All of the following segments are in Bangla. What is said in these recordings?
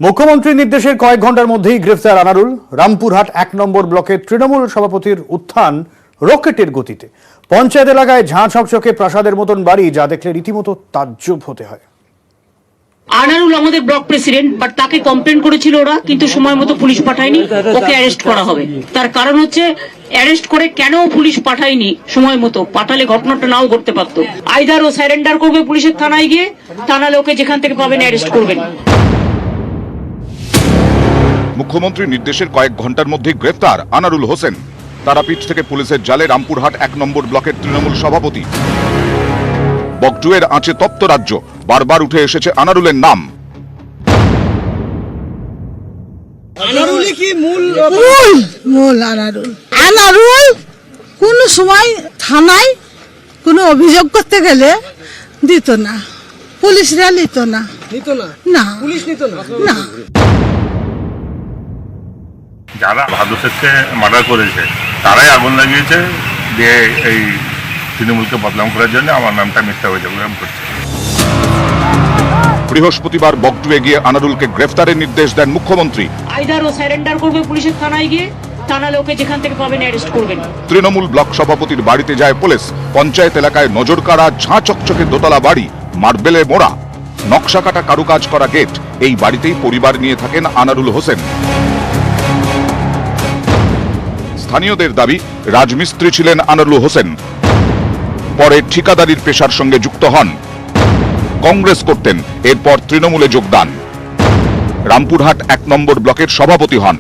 মুখ্যমন্ত্রীর নির্দেশের কয়েক ঘন্টার মধ্যেই গ্রেফতার আনারুল। রামপুরহাট ১ নম্বর ব্লকের তৃণমূল সভাপতির উত্থান রকেটের গতিতে। পঞ্চায়েত এলাকায় ঝাঁ চকচকে প্রাসাদের মতন বাড়ি, যা দেখলে রীতিমতো তাজ্জব হতে হয়। আনারুল আমাদের ব্লক প্রেসিডেন্ট, বাট তাকে কমপ্লেন করেছিল ওরা, কিন্তু সময় মতো পুলিশ পাঠায়নি। ওকে অ্যারেস্ট করা হবে। তার কারণ হচ্ছে অ্যারেস্ট করে কেন পুলিশ পাঠায়নি সময় মতো, পাঠালে ঘটনাটা নাও ঘটতে পারতো। আইদার ও সারেন্ডার করবে পুলিশের থানায় গিয়ে, তা নাহলে ওকে যেখান থেকে পাবেন অ্যারেস্ট করবেন। মুখ্যমন্ত্রীর নির্দেশের কয়েক ঘন্টার মধ্যে গ্রেফতার আনারুল হোসেন। তারাপীঠ থেকে পুলিশের জালে রামপুরহাট ১ নম্বর ব্লকের তৃণমূল সভাপতি। বকজুয়ের আঁচে তপ্ত রাজ্য, বারবার উঠে এসেছে আনারুলের নাম। আনারুলই কি মূল আনারুল কোন সময় থানায় কোনো অভিযোগ করতে গেলে দিত না, পুলিশরা নিত না। না, পুলিশ নিত না। না। যারা ভাদু শেখকে মার্ডার করেছে তারাই আগুন লাগিয়েছে, দিয়ে এই তৃণমূলকে বদনাম করার জন্য আমার নামটা মিথ্যা হয়ে যাবে করছে। বৃহস্পতিবার বকজুয়ে গিয়ে আনারুলকে গ্রেফতারের নির্দেশ দেন মুখ্যমন্ত্রী। আইদার ও সারেন্ডার করবে পুলিশের থানায় গিয়ে, তা নাহলে ওকে যেখান থেকে পাবেন অ্যারেস্ট করবেন। তৃণমূল ব্লক সভাপতির বাড়িতে যায় পুলিশ। পঞ্চায়েত এলাকায় নজর কাড়া ঝাঁ চকচকে দোতলা বাড়ি, মার্বেলে মোড়া, নকশা কাটা কারুকাজ করা গেট। এই বাড়িতেই পরিবার নিয়ে থাকেন আনারুল হোসেন। স্থানীয়দের দাবি, রাজমিস্ত্রি ছিলেন আনারুল হোসেন, পরে ঠিকাদারির পেশার সঙ্গে যুক্ত হন। কংগ্রেস করতেন, এরপর তৃণমূলে যোগদান। রামপুরহাট ১ নম্বর ব্লকের সভাপতি হন।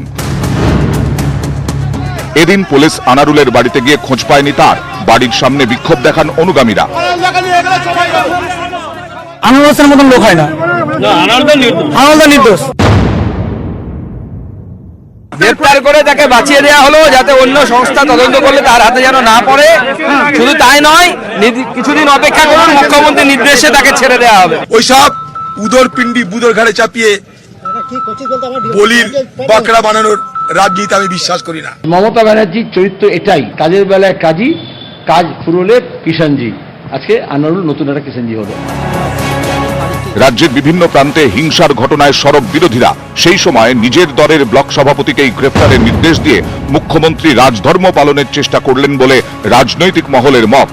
এদিন পুলিশ আনারুলের বাড়িতে গিয়ে খোঁজ পায়নি তার। বাড়ির সামনে বিক্ষোভ দেখান অনুগামীরা। আনারুল হোসেনের মতন লোক হয় না, আনারুল নির্দোষ। গ্রেফতার করে তাকে বাঁচিয়ে দেওয়া হলো, যাতে অন্য সংস্থা তদন্ত করলে তার হাতে যেন না পড়ে। শুধু তাই নয়, কিছুদিন অপেক্ষা করুন, মুখ্যমন্ত্রীর নির্দেশে তাকে ছেড়ে দেওয়া হবে। ওইসব উদর পিণ্ডি বুদর ঘাড়ে চাপিয়ে বলির বাঁকড়া বানানোর রাজনীতি আমি বিশ্বাস করি না। মমতা ব্যানার্জির চরিত্র এটাই, কাজের বেলায় কাজী, কাজ ফুরলে কিষাণজি। আজকে আনারুল নতুন একটা কিষাণজি হলো। রাজ্যের বিভিন্ন প্রান্তে হিংসার ঘটনায় সরব বিরোধীরা। সেই সময় নিজের দলের ব্লক সভাপতিকেই গ্রেফতারের নির্দেশ দিয়ে মুখ্যমন্ত্রী রাজধর্ম পালনের চেষ্টা করলেন বলে রাজনৈতিক মহলের মত।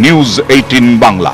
নিউজ 18 বাংলা।